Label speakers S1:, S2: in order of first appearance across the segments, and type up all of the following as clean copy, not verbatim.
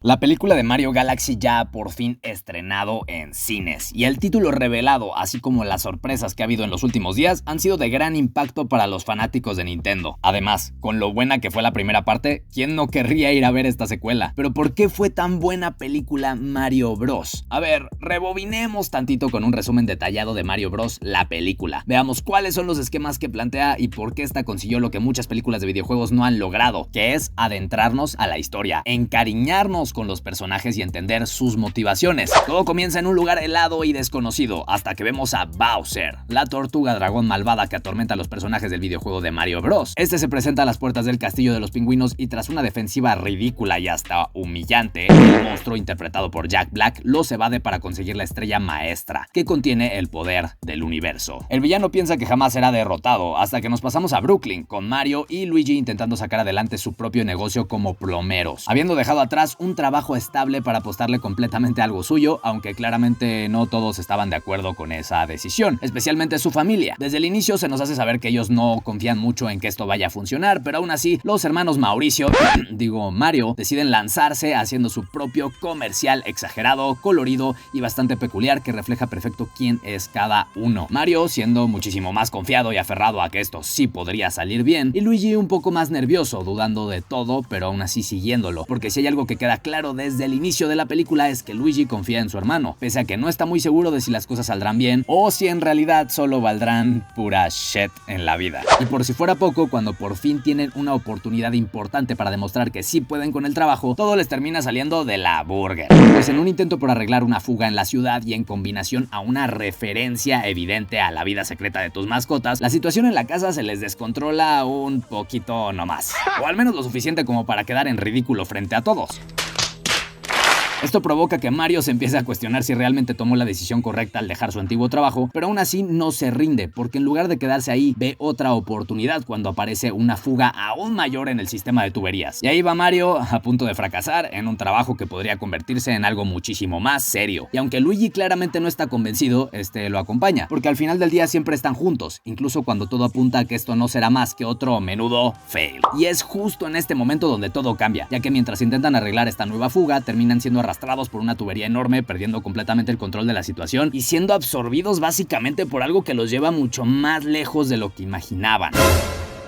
S1: La película de Mario Galaxy ya ha por fin estrenado en cines, y el título revelado, así como las sorpresas que ha habido en los últimos días, han sido de gran impacto para los fanáticos de Nintendo. Además, con lo buena que fue la primera parte, ¿quién no querría ir a ver esta secuela? Pero ¿por qué fue tan buena película Mario Bros? A ver, rebobinemos tantito con un resumen detallado de Mario Bros, la película. Veamos cuáles son los esquemas que plantea y por qué esta consiguió lo que muchas películas de videojuegos no han logrado, que es adentrarnos a la historia, encariñarnos con los personajes y entender sus motivaciones. Todo comienza en un lugar helado y desconocido, hasta que vemos a Bowser, la tortuga dragón malvada que atormenta a los personajes del videojuego de Mario Bros. Este se presenta a las puertas del castillo de los pingüinos y tras una defensiva ridícula y hasta humillante, el monstruo interpretado por Jack Black los evade para conseguir la estrella maestra, que contiene el poder del universo. El villano piensa que jamás será derrotado, hasta que nos pasamos a Brooklyn, con Mario y Luigi intentando sacar adelante su propio negocio como plomeros, habiendo dejado atrás un trabajo estable para apostarle completamente a algo suyo, aunque claramente no todos estaban de acuerdo con esa decisión, especialmente su familia. Desde el inicio se nos hace saber que ellos no confían mucho en que esto vaya a funcionar, pero aún así los hermanos Mauricio, Mario, deciden lanzarse haciendo su propio comercial exagerado, colorido y bastante peculiar que refleja perfecto quién es cada uno. Mario siendo muchísimo más confiado y aferrado a que esto sí podría salir bien, y Luigi un poco más nervioso, dudando de todo, pero aún así siguiéndolo, porque si hay algo que queda claro desde el inicio de la película es que Luigi confía en su hermano, pese a que no está muy seguro de si las cosas saldrán bien o si en realidad solo valdrán pura shit en la vida. Y por si fuera poco, cuando por fin tienen una oportunidad importante para demostrar que sí pueden con el trabajo, todo les termina saliendo de la burger. Pues en un intento por arreglar una fuga en la ciudad y en combinación a una referencia evidente a la vida secreta de tus mascotas, la situación en la casa se les descontrola un poquito nomás, o al menos lo suficiente como para quedar en ridículo frente a todos. Esto provoca que Mario se empiece a cuestionar si realmente tomó la decisión correcta al dejar su antiguo trabajo, pero aún así no se rinde, porque en lugar de quedarse ahí, ve otra oportunidad cuando aparece una fuga aún mayor en el sistema de tuberías. Y ahí va Mario a punto de fracasar en un trabajo que podría convertirse en algo muchísimo más serio. Y aunque Luigi claramente no está convencido, lo acompaña, porque al final del día siempre están juntos, incluso cuando todo apunta a que esto no será más que otro menudo fail. Y es justo en este momento donde todo cambia, ya que mientras intentan arreglar esta nueva fuga, terminan siendo arrastrados por una tubería enorme, perdiendo completamente el control de la situación y siendo absorbidos básicamente por algo que los lleva mucho más lejos de lo que imaginaban.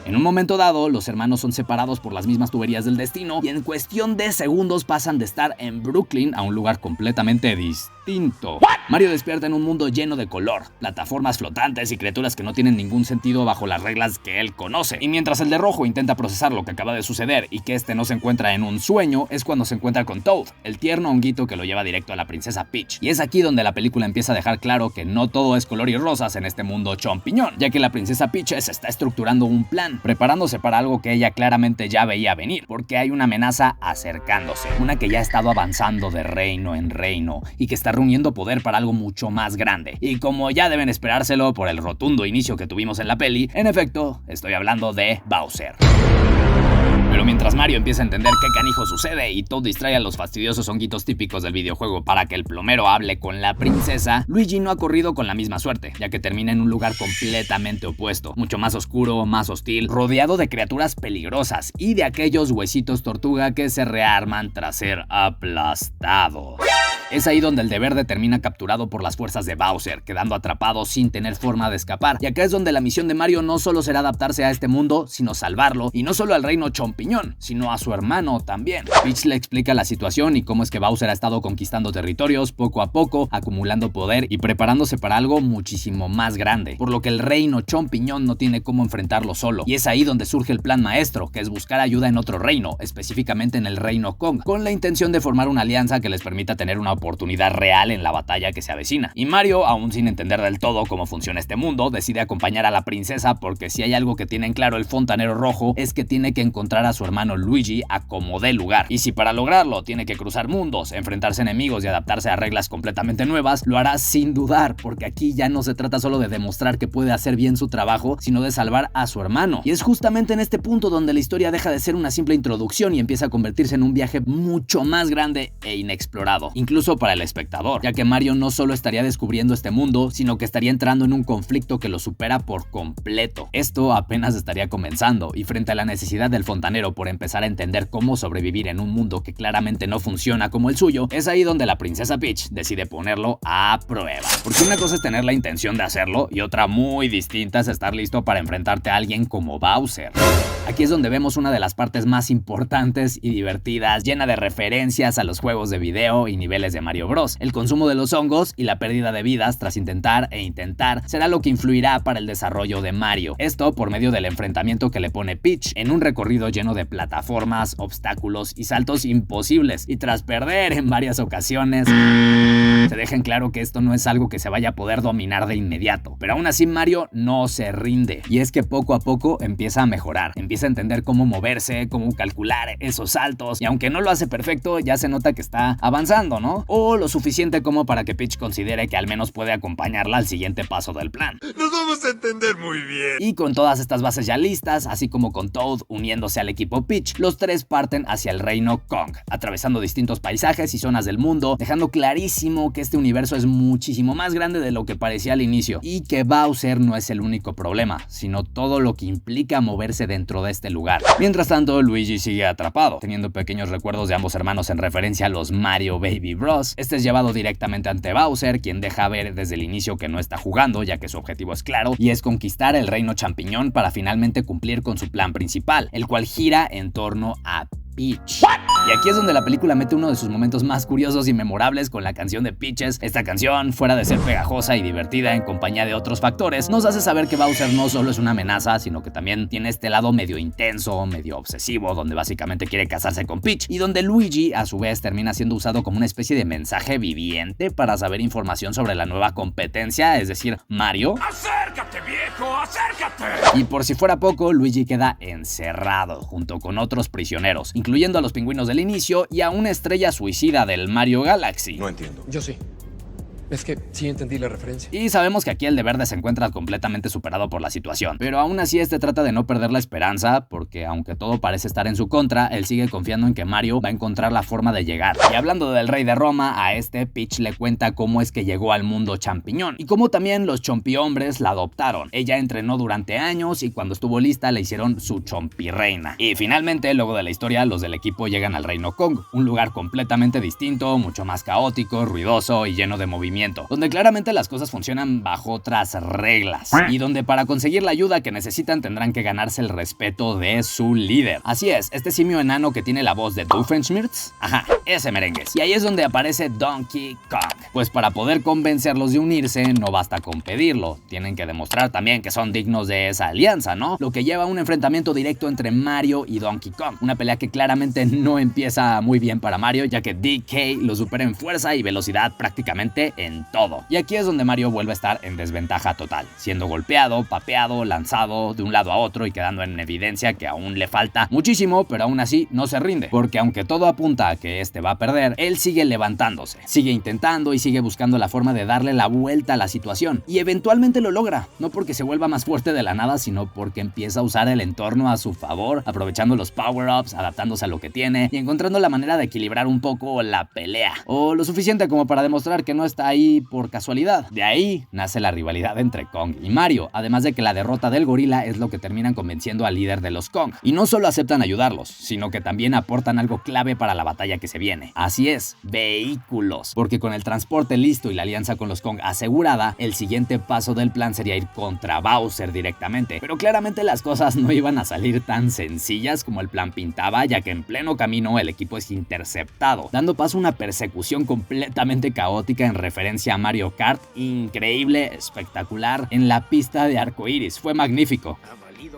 S1: En un momento dado, los hermanos son separados por las mismas tuberías del destino y en cuestión de segundos pasan de estar en Brooklyn a un lugar completamente distinto. Mario despierta en un mundo lleno de color, plataformas flotantes y criaturas que no tienen ningún sentido bajo las reglas que él conoce. Y mientras el de rojo intenta procesar lo que acaba de suceder y que no se encuentra en un sueño, es cuando se encuentra con Toad, el tierno honguito que lo lleva directo a la princesa Peach. Y es aquí donde la película empieza a dejar claro que no todo es color y rosas en este mundo champiñón, ya que la princesa Peach se está estructurando un plan, preparándose para algo que ella claramente ya veía venir, porque hay una amenaza acercándose, una que ya ha estado avanzando de reino en reino y que está reuniendo poder para algo mucho más grande. Y como ya deben esperárselo por el rotundo inicio que tuvimos en la peli, en efecto, estoy hablando de Bowser. Pero mientras Mario empieza a entender qué canijo sucede y Toad distrae a los fastidiosos honguitos típicos del videojuego para que el plomero hable con la princesa, Luigi no ha corrido con la misma suerte, ya que termina en un lugar completamente opuesto, mucho más oscuro, más hostil, rodeado de criaturas peligrosas y de aquellos huesitos tortuga que se rearman tras ser aplastados. Es ahí donde el de verde termina capturado por las fuerzas de Bowser, quedando atrapado sin tener forma de escapar. Y acá es donde la misión de Mario no solo será adaptarse a este mundo, sino salvarlo, y no solo al reino champiñón, sino a su hermano también. Peach le explica la situación y cómo es que Bowser ha estado conquistando territorios poco a poco, acumulando poder y preparándose para algo muchísimo más grande, por lo que el reino champiñón no tiene cómo enfrentarlo solo. Y es ahí donde surge el plan maestro, que es buscar ayuda en otro reino, específicamente en el reino Kong, con la intención de formar una alianza que les permita tener una oportunidad real en la batalla que se avecina. Y Mario, aún sin entender del todo cómo funciona este mundo, decide acompañar a la princesa porque si hay algo que tiene en claro el fontanero rojo es que tiene que encontrar a su hermano Luigi a como dé lugar. Y si para lograrlo tiene que cruzar mundos, enfrentarse a enemigos y adaptarse a reglas completamente nuevas, lo hará sin dudar, porque aquí ya no se trata solo de demostrar que puede hacer bien su trabajo, sino de salvar a su hermano. Y es justamente en este punto donde la historia deja de ser una simple introducción y empieza a convertirse en un viaje mucho más grande e inexplorado. Incluso incluso para el espectador, ya que Mario no solo estaría descubriendo este mundo, sino que estaría entrando en un conflicto que lo supera por completo. Esto apenas estaría comenzando, y frente a la necesidad del fontanero por empezar a entender cómo sobrevivir en un mundo que claramente no funciona como el suyo, es ahí donde la princesa Peach decide ponerlo a prueba. Porque una cosa es tener la intención de hacerlo y otra muy distinta es estar listo para enfrentarte a alguien como Bowser. Aquí es donde vemos una de las partes más importantes y divertidas, llena de referencias a los juegos de video y niveles de Mario Bros. El consumo de los hongos y la pérdida de vidas tras intentar será lo que influirá para el desarrollo de Mario. Esto por medio del enfrentamiento que le pone Peach en un recorrido lleno de plataformas, obstáculos y saltos imposibles, y tras perder en varias ocasiones, se deja en claro que esto no es algo que se vaya a poder dominar de inmediato. Pero aún así Mario no se rinde, y es que poco a poco empieza a mejorar, empieza a entender cómo moverse, cómo calcular esos saltos, y aunque no lo hace perfecto, ya se nota que está avanzando, ¿no? O lo suficiente como para que Peach considere que al menos puede acompañarla al siguiente paso del plan.
S2: Nos vamos a entender muy bien.
S1: Y con todas estas bases ya listas, así como con Toad uniéndose al equipo Peach, los tres parten hacia el reino Kong, atravesando distintos paisajes y zonas del mundo, dejando clarísimo que este universo es muchísimo más grande de lo que parecía al inicio, y que Bowser no es el único problema, sino todo lo que implica moverse dentro de este lugar. Mientras tanto, Luigi sigue atrapado, teniendo pequeños recuerdos de ambos hermanos en referencia a los Mario Baby Bros. Este es llevado directamente ante Bowser, quien deja ver desde el inicio que no está jugando, ya que su objetivo es claro, y es conquistar el reino champiñón para finalmente cumplir con su plan principal, el cual gira en torno a Peach. Y aquí es donde la película mete uno de sus momentos más curiosos y memorables con la canción de Peaches. Esta canción, fuera de ser pegajosa y divertida en compañía de otros factores, nos hace saber que Bowser no solo es una amenaza, sino que también tiene este lado medio intenso, medio obsesivo, donde básicamente quiere casarse con Peach, y donde Luigi a su vez termina siendo usado como una especie de mensaje viviente para saber información sobre la nueva competencia, es decir, Mario.
S2: ¡Acércate, viejo! ¡Acércate!
S1: Y por si fuera poco, Luigi queda encerrado junto con otros prisioneros, incluyendo a los pingüinos del inicio y a una estrella suicida del Mario Galaxy.
S2: No entiendo.
S3: Yo sí. Es que sí entendí la referencia.
S1: Y sabemos que aquí el de verde se encuentra completamente superado por la situación, pero aún así trata de no perder la esperanza, porque aunque todo parece estar en su contra, él sigue confiando en que Mario va a encontrar la forma de llegar. Y hablando del rey de Roma, a Peach le cuenta cómo es que llegó al mundo champiñón y cómo también los chompihombres la adoptaron. Ella entrenó durante años y cuando estuvo lista le hicieron su chompirreina. Y finalmente, luego de la historia, los del equipo llegan al reino Kong, un lugar completamente distinto, mucho más caótico, ruidoso y lleno de movimiento, donde claramente las cosas funcionan bajo otras reglas, y donde para conseguir la ayuda que necesitan tendrán que ganarse el respeto de su líder. Así es, este simio enano que tiene la voz de Doofenshmirtz, ajá, ese merengues. Y ahí es donde aparece Donkey Kong, pues para poder convencerlos de unirse no basta con pedirlo, tienen que demostrar también que son dignos de esa alianza, ¿no? Lo que lleva a un enfrentamiento directo entre Mario y Donkey Kong, una pelea que claramente no empieza muy bien para Mario, ya que DK lo supera en fuerza y velocidad prácticamente en todo. Y aquí es donde Mario vuelve a estar en desventaja total, siendo golpeado, papeado, lanzado de un lado a otro y quedando en evidencia que aún le falta muchísimo, pero aún así no se rinde, porque aunque todo apunta a que va a perder, él sigue levantándose, sigue intentando y sigue buscando la forma de darle la vuelta a la situación, y eventualmente lo logra, no porque se vuelva más fuerte de la nada, sino porque empieza a usar el entorno a su favor, aprovechando los power-ups, adaptándose a lo que tiene y encontrando la manera de equilibrar un poco la pelea, o lo suficiente como para demostrar que no está ahí por casualidad. De ahí nace la rivalidad entre Kong y Mario, además de que la derrota del gorila es lo que terminan convenciendo al líder de los Kong. Y no solo aceptan ayudarlos, sino que también aportan algo clave para la batalla que se viene. Así es, vehículos. Porque con el transporte listo y la alianza con los Kong asegurada, el siguiente paso del plan sería ir contra Bowser directamente. Pero claramente las cosas no iban a salir tan sencillas como el plan pintaba, ya que en pleno camino el equipo es interceptado, dando paso a una persecución completamente caótica en referencia a Mario Kart, increíble, espectacular, en la pista de arcoíris. Fue magnífico.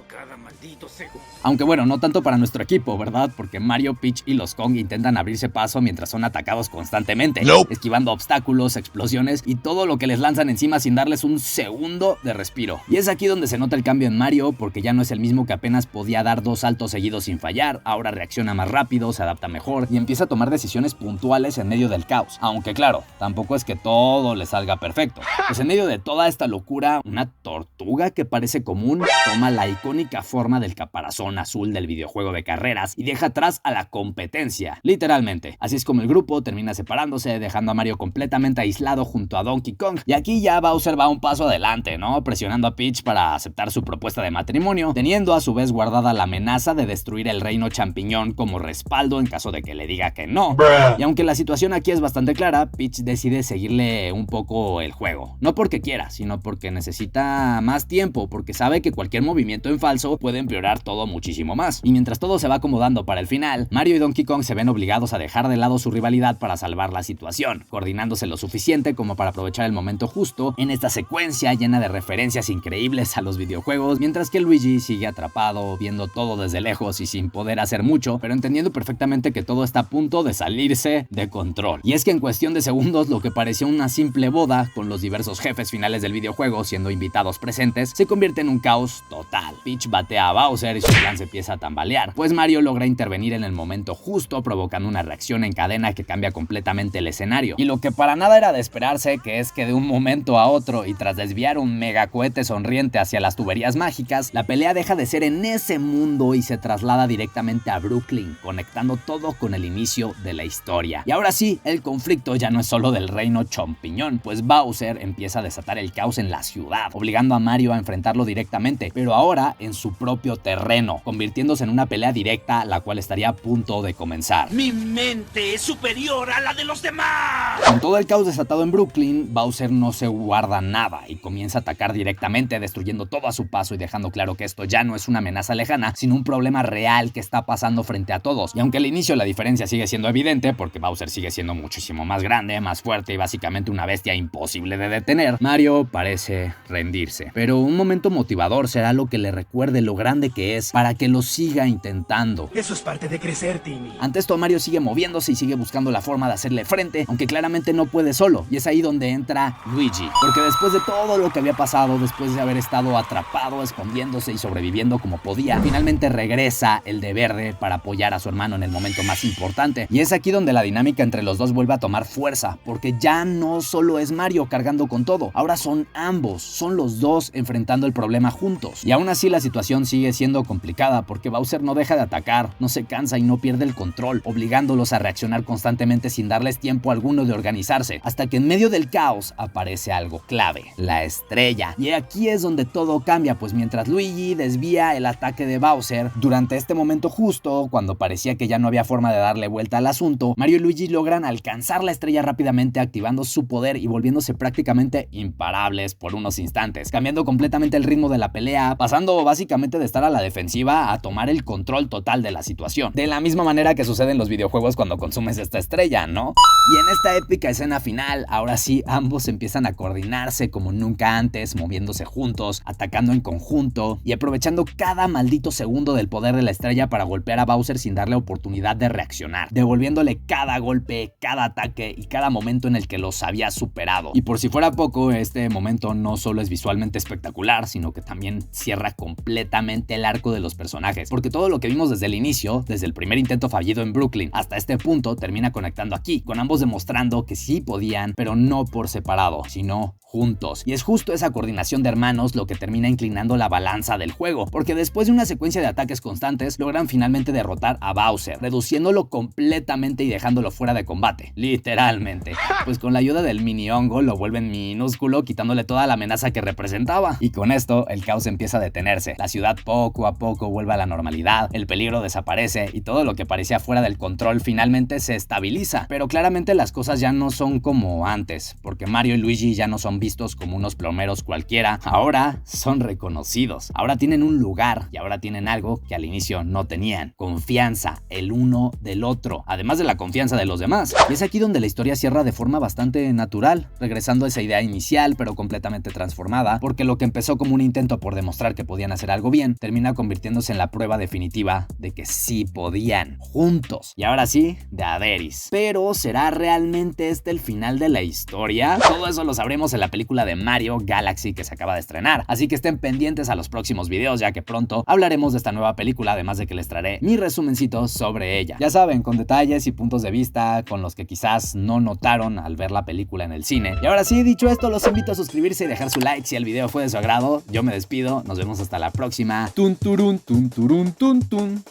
S2: Cada maldito segundo.
S1: Aunque bueno, no tanto para nuestro equipo, ¿verdad? Porque Mario, Peach y los Kong intentan abrirse paso mientras son atacados constantemente, esquivando obstáculos, explosiones y todo lo que les lanzan encima sin darles un segundo de respiro. Y es aquí donde se nota el cambio en Mario, porque ya no es el mismo que apenas podía dar 2 saltos seguidos sin fallar, ahora reacciona más rápido, se adapta mejor y empieza a tomar decisiones puntuales en medio del caos. Aunque claro, tampoco es que todo le salga perfecto. Pues en medio de toda esta locura, una tortuga que parece común toma la icónica forma del caparazón azul del videojuego de carreras y deja atrás a la competencia, literalmente. Así es como el grupo termina separándose, dejando a Mario completamente aislado junto a Donkey Kong. Y aquí ya Bowser va un paso adelante, ¿no? Presionando a Peach para aceptar su propuesta de matrimonio, teniendo a su vez guardada la amenaza de destruir el reino champiñón como respaldo en caso de que le diga que no. Y aunque la situación aquí es bastante clara, Peach decide seguirle un poco el juego. No porque quiera, sino porque necesita más tiempo, porque sabe que cualquier movimiento en falso puede empeorar todo muchísimo más. Y mientras todo se va acomodando para el final, Mario y Donkey Kong se ven obligados a dejar de lado su rivalidad para salvar la situación, coordinándose lo suficiente como para aprovechar el momento justo en esta secuencia llena de referencias increíbles a los videojuegos, mientras que Luigi sigue atrapado, viendo todo desde lejos y sin poder hacer mucho, pero entendiendo perfectamente que todo está a punto de salirse de control. Y es que en cuestión de segundos, lo que parecía una simple boda, con los diversos jefes finales del videojuego siendo invitados presentes, se convierte en un caos total. Peach batea a Bowser y su plan se empieza a tambalear, pues Mario logra intervenir en el momento justo, provocando una reacción en cadena que cambia completamente el escenario. Y lo que para nada era de esperarse, que es que de un momento a otro y tras desviar un mega cohete sonriente hacia las tuberías mágicas, la pelea deja de ser en ese mundo y se traslada directamente a Brooklyn, conectando todo con el inicio de la historia. Y ahora sí, el conflicto ya no es solo del reino champiñón, pues Bowser empieza a desatar el caos en la ciudad, obligando a Mario a enfrentarlo directamente, pero ahora en su propio terreno, convirtiéndose en una pelea directa, la cual estaría a punto de comenzar.
S2: ¡Mi mente es superior a la de los demás!
S1: Con todo el caos desatado en Brooklyn, Bowser no se guarda nada y comienza a atacar directamente, destruyendo todo a su paso y dejando claro que esto ya no es una amenaza lejana, sino un problema real que está pasando frente a todos. Y aunque al inicio la diferencia sigue siendo evidente, porque Bowser sigue siendo muchísimo más grande, más fuerte y básicamente una bestia imposible de detener, Mario parece rendirse. Pero un momento motivador será lo que le recuerde lo grande que es para que lo siga intentando.
S2: Eso es parte de crecer, Timmy.
S1: Ante esto, Mario sigue moviéndose y sigue buscando la forma de hacerle frente, aunque claramente no puede solo. Y es ahí donde entra Luigi, porque después de todo lo que había pasado, después de haber estado atrapado, escondiéndose y sobreviviendo como podía, finalmente regresa el de verde para apoyar a su hermano en el momento más importante. Y es aquí donde la dinámica entre los dos vuelve a tomar fuerza, porque ya no solo es Mario cargando con todo, ahora son ambos, son los dos enfrentando el problema juntos. Y aún así la situación sigue siendo complicada, porque Bowser no deja de atacar, no se cansa y no pierde el control, obligándolos a reaccionar constantemente sin darles tiempo alguno de organizarse, hasta que en medio del caos aparece algo clave, la estrella. Y aquí es donde todo cambia, pues mientras Luigi desvía el ataque de Bowser, durante este momento justo, cuando parecía que ya no había forma de darle vuelta al asunto, Mario y Luigi logran alcanzar la estrella rápidamente, activando su poder y volviéndose prácticamente imparables por unos instantes, cambiando completamente el ritmo de la pelea, pasando básicamente de estar a la defensiva a tomar el control total de la situación, de la misma manera que sucede en los videojuegos cuando consumes esta estrella, ¿no? Y en esta épica escena final, ahora sí, ambos empiezan a coordinarse como nunca antes, moviéndose juntos, atacando en conjunto y aprovechando cada maldito segundo del poder de la estrella para golpear a Bowser sin darle oportunidad de reaccionar, devolviéndole cada golpe, cada ataque y cada momento en el que los había superado. Y por si fuera poco, este momento no solo es visualmente espectacular, sino que también cierra completamente el arco de los personajes, porque todo lo que vimos desde el inicio, desde el primer intento fallido en Brooklyn hasta este punto, termina conectando aquí, con ambos demostrando que sí podían, pero no por separado, sino juntos. Y es justo esa coordinación de hermanos lo que termina inclinando la balanza del juego, porque después de una secuencia de ataques constantes, logran finalmente derrotar a Bowser, reduciéndolo completamente y dejándolo fuera de combate, literalmente, pues con la ayuda del mini hongo lo vuelven minúsculo, quitándole toda la amenaza que representaba. Y con esto, el caos empieza a detenerse, la ciudad poco a poco vuelve a la normalidad, el peligro desaparece y todo lo que parecía fuera del control finalmente se estabiliza. Pero claramente las cosas ya no son como antes, porque Mario y Luigi ya no son vistos como unos plomeros cualquiera, ahora son reconocidos, ahora tienen un lugar y ahora tienen algo que al inicio no tenían: confianza el uno del otro, además de la confianza de los demás. Y es aquí donde la historia cierra de forma bastante natural, regresando a esa idea inicial pero completamente transformada, porque lo que empezó como un intento por demostrar que podían hacer algo bien, termina convirtiéndose en la prueba definitiva de que sí podían, juntos. Y ahora sí, de a veris. Pero ¿será realmente este el final de la historia? Todo eso lo sabremos en la película de Mario Galaxy que se acaba de estrenar, así que estén pendientes a los próximos videos ya que pronto hablaremos de esta nueva película, además de que les traeré mi resumencito sobre ella. Ya saben, con detalles y puntos de vista con los que quizás no notaron al ver la película en el cine. Y ahora sí, dicho esto, los invito a suscribirse y dejar su like si el video fue de su agrado. Yo me despido, nos vemos hasta la próxima. Tun turun, tun turun, tun tun.